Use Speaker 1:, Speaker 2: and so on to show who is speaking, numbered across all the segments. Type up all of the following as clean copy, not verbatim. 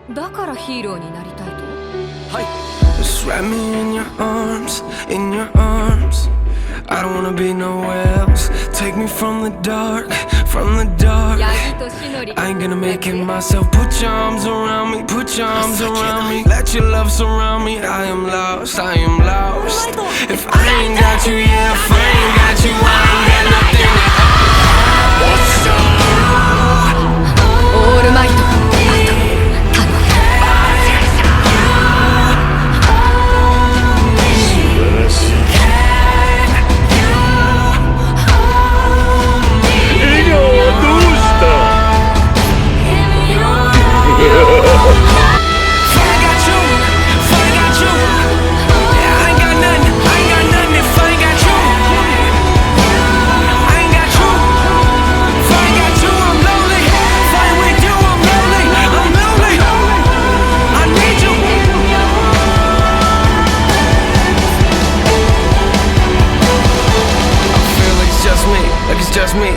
Speaker 1: だからヒーローになりたいと？
Speaker 2: はい。Just wrap me in your arms, in your arms. I don't wanna be nowhere else. Take me from the dark, from the dark.
Speaker 1: ヤギとシノリ
Speaker 2: I ain't gonna make it myself. Put your arms around me, put your arms around me. Let your love surround me. I am lost, I am lost. If I ain't got you, yeah, if I ain't got you, I ain't got nothing at all. What's up?
Speaker 1: オールマイト、あと頼む。
Speaker 3: 笑顔はどうした
Speaker 2: If I ain't got you, if I ain't got you, yeah, I ain't got nothing, I ain't got nothing if I ain't got you. I ain't got you. If I ain't got you, I'm lonely. If I ain't with you, I'm lonely. I'm lonely. I need you. I feel like it's just me, like it's just me.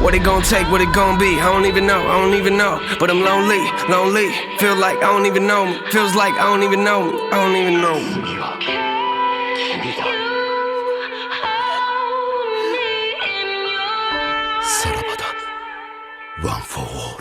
Speaker 2: What it gon' take, what it gon' be? I don't even know, I don't even know. But I'm lonely, lonely. Feel like I don't even know me. Feels like I don't even know me. I don't even know me.
Speaker 3: さらばだ One for all